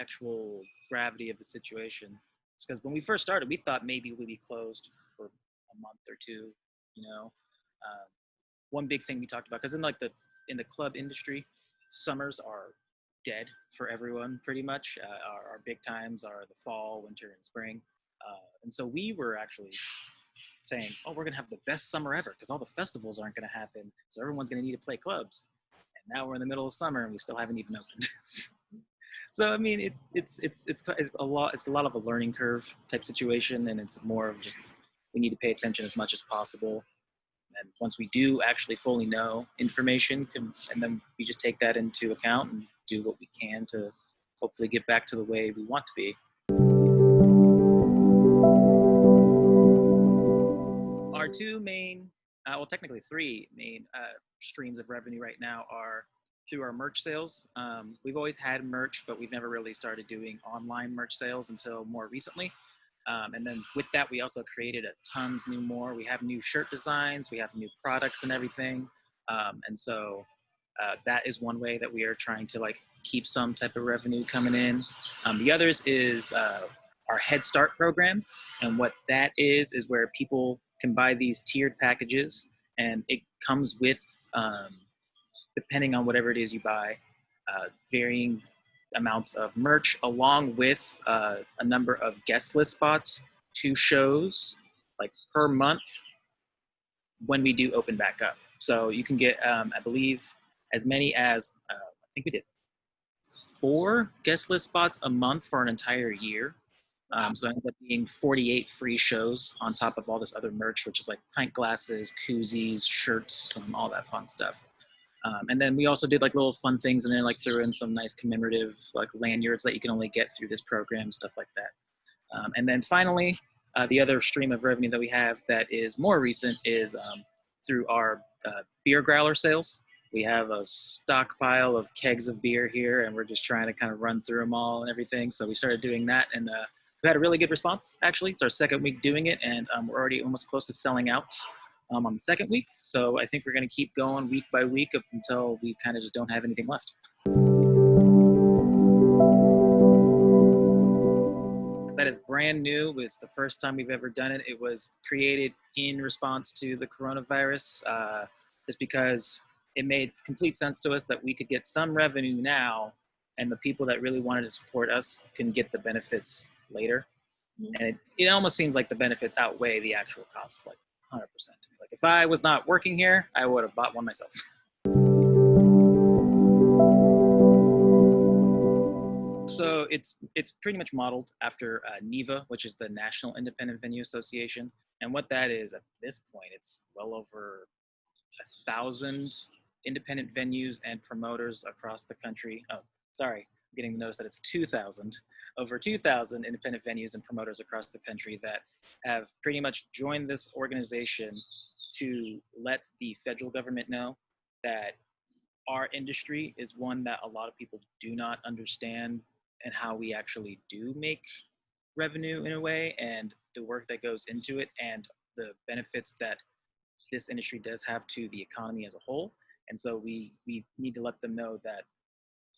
actual gravity of the situation. Because when we first started, we thought maybe we'd be closed for a month or two. You know, one big thing we talked about, because in the club industry, summers are dead for everyone pretty much. Our big times are the fall, winter, and spring. And so we were actually saying, oh, we're going to have the best summer ever because all the festivals aren't going to happen. So everyone's going to need to play clubs. And now we're in the middle of summer and we still haven't even opened. So, I mean, it's a lot. It's a lot of a learning curve type situation. And it's more of just, we need to pay attention as much as possible. And once we do actually fully know information, and then we just take that into account and do what we can to hopefully get back to the way we want to be. Our two main, well, technically three main streams of revenue right now are through our merch sales. We've always had merch, but we've never really started doing online merch sales until more recently. And then with that, we also created tons more. We have new shirt designs, we have new products and everything. And so that is one way that we are trying to keep some type of revenue coming in. The others is our Head Start program. And what that is where people can buy these tiered packages, and it comes with, depending on whatever it is you buy, varying amounts of merch, along with a number of guest list spots to shows per month when we do open back up. So you can get, I believe, as many as, I think we did 4 guest list spots a month for an entire year. So it ends up being 48 free shows on top of all this other merch, which is pint glasses, koozies, shirts, all that fun stuff. And then we also did little fun things, and then threw in some nice commemorative lanyards that you can only get through this program, stuff like that. And then finally, the other stream of revenue that we have that is more recent is through our beer growler sales. We have a stockpile of kegs of beer here, and we're just trying to kind of run through them all and everything. So we started doing that, and we had a really good response, actually. It's our second week doing it, and we're already almost close to selling out on the second week. So I think we're going to keep going week by week up until we kind of just don't have anything left. That is brand new. It's the first time we've ever done it. It was created in response to the coronavirus, just because it made complete sense to us that we could get some revenue now, and the people that really wanted to support us can get the benefits later. And it almost seems like the benefits outweigh the actual cost, 100%. If I was not working here, I would have bought one myself. So it's pretty much modeled after NIVA, which is the National Independent Venue Association. And what that is at this point, it's well over 1,000 independent venues and promoters across the country. Oh, sorry, I'm getting the notice that it's 2,000. Over 2,000 independent venues and promoters across the country that have pretty much joined this organization to let the federal government know that our industry is one that a lot of people do not understand, and how we actually do make revenue in a way, and the work that goes into it, and the benefits that this industry does have to the economy as a whole. And so we need to let them know that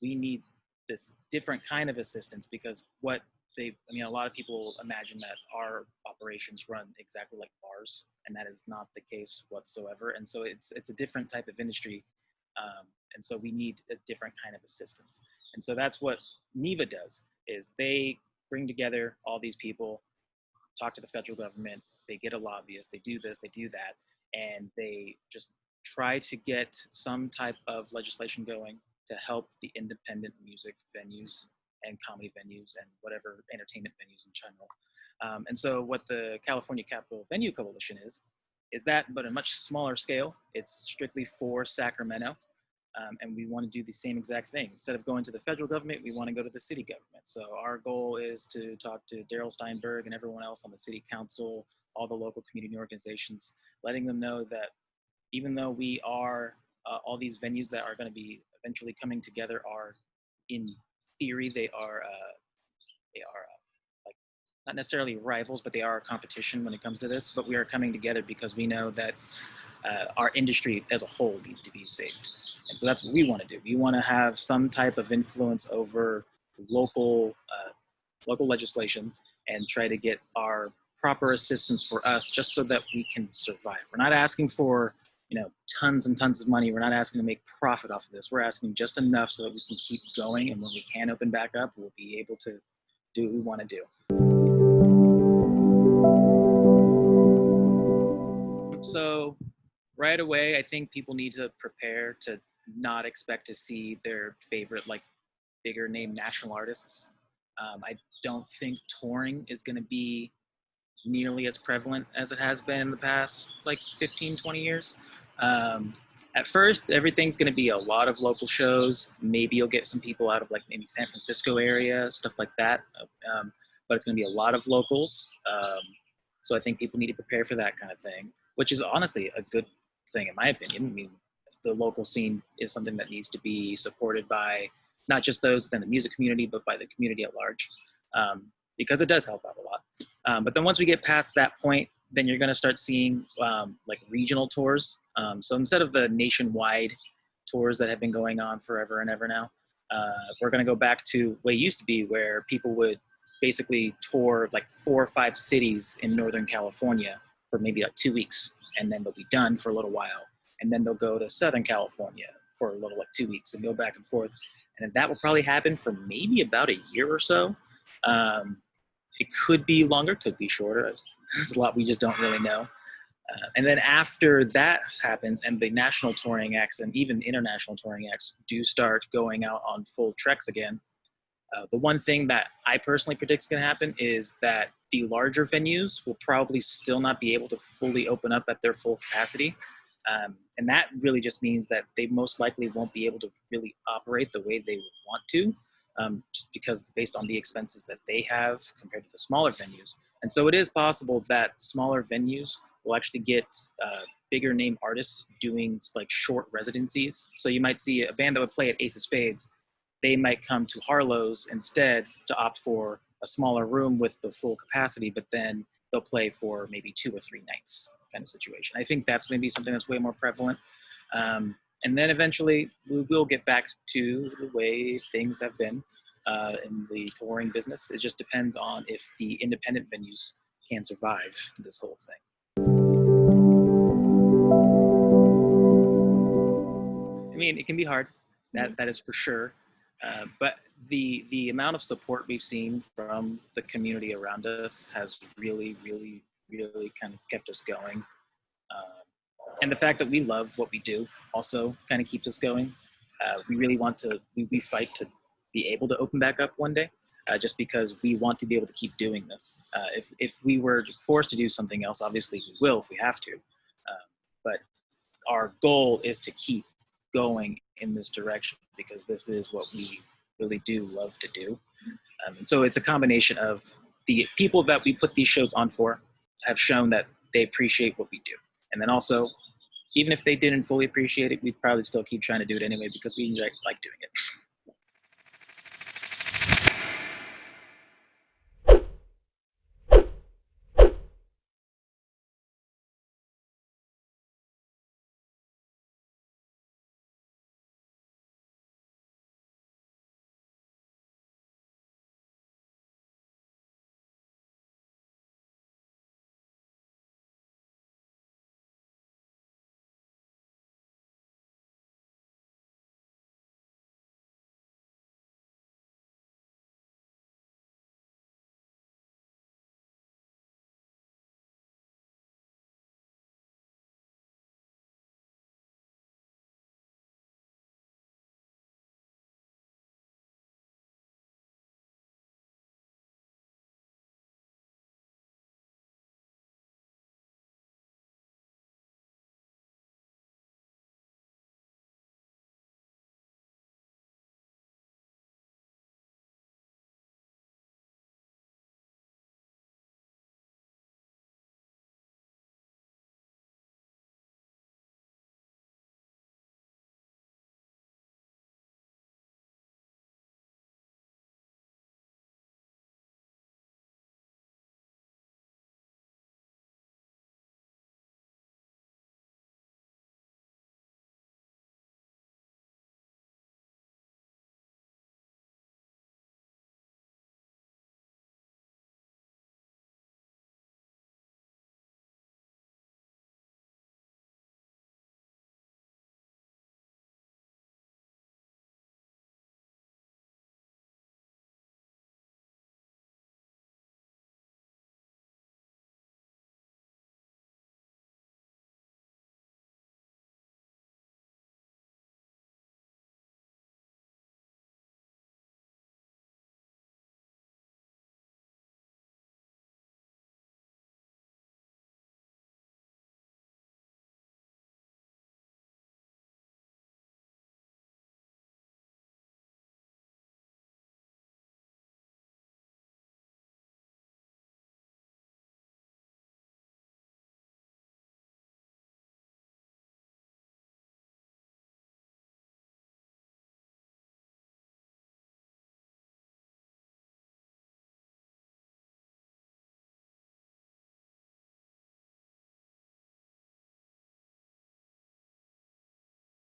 we need this different kind of assistance, because a lot of people imagine that our operations run exactly like bars, and that is not the case whatsoever. And so it's a different type of industry. And so we need a different kind of assistance. And so that's what NIVA does, is they bring together all these people, talk to the federal government, they get a lobbyist, they do this, they do that, and they just try to get some type of legislation going to help the independent music venues and comedy venues and whatever entertainment venues in general. And so what the California Capital Venue Coalition is that, but a much smaller scale. It's strictly for Sacramento. And we want to do the same exact thing. Instead of going to the federal government, we want to go to the city government. So our goal is to talk to Daryl Steinberg and everyone else on the city council, all the local community organizations, letting them know that even though we are, all these venues that are going to be eventually coming together are, in theory, they are not necessarily rivals, but they are a competition when it comes to this. But we are coming together because we know that our industry as a whole needs to be saved. And so that's what we want to do. We want to have some type of influence over local local legislation and try to get our proper assistance for us, just so that we can survive. We're not asking for, you know, tons and tons of money. We're not asking to make profit off of this. We're asking just enough so that we can keep going, and when we can open back up, we'll be able to do what we want to do. So right away, I think people need to prepare to not expect to see their favorite, like, bigger name national artists. I don't think touring is going to be nearly as prevalent as it has been in the past, like 15, 20 years. Um, at first, everything's going to be a lot of local shows. Maybe you'll get some people out of, like, maybe San Francisco area, stuff like that. But it's going to be a lot of locals. So I think people need to prepare for that kind of thing, which is honestly a good thing in my opinion. I mean, the local scene is something that needs to be supported by not just those within the music community, but by the community at large, because it does help out a lot. But then once we get past that point, then you're going to start seeing like regional tours. So instead of the nationwide tours that have been going on forever and ever now, we're going to go back to what it used to be, where people would basically tour like 4 or 5 cities in Northern California for maybe like 2 weeks, and then they'll be done for a little while, and then they'll go to Southern California for a little, like 2 weeks, and go back and forth. And that will probably happen for maybe about a year or so. It could be longer, could be shorter. There's a lot we just don't really know. And then after that happens, and the national touring acts and even international touring acts do start going out on full treks again, the one thing that I personally predict is going to happen is that the larger venues will probably still not be able to fully open up at their full capacity. And that really just means that they most likely won't be able to really operate the way they would want to, just because based on the expenses that they have compared to the smaller venues. And so it is possible that smaller venues will actually get bigger name artists doing like short residencies. So you might see a band that would play at Ace of Spades. They might come to Harlow's instead to opt for a smaller room with the full capacity, but then they'll play for maybe 2 or 3 nights kind of situation. I think that's going to be something that's way more prevalent. And then eventually we will get back to the way things have been in the touring business. It just depends on if the independent venues can survive this whole thing. I mean, it can be hard. That is for sure. But the amount of support we've seen from the community around us has really, really, really kind of kept us going. And the fact that we love what we do also kind of keeps us going. We really want to, we fight to be able to open back up one day, just because we want to be able to keep doing this. If we were forced to do something else, obviously we will if we have to. But our goal is to keep going in this direction, because this is what we really do love to do. And so it's a combination of the people that we put these shows on for have shown that they appreciate what we do. And then also, even if they didn't fully appreciate it, we'd probably still keep trying to do it anyway, because we like doing it.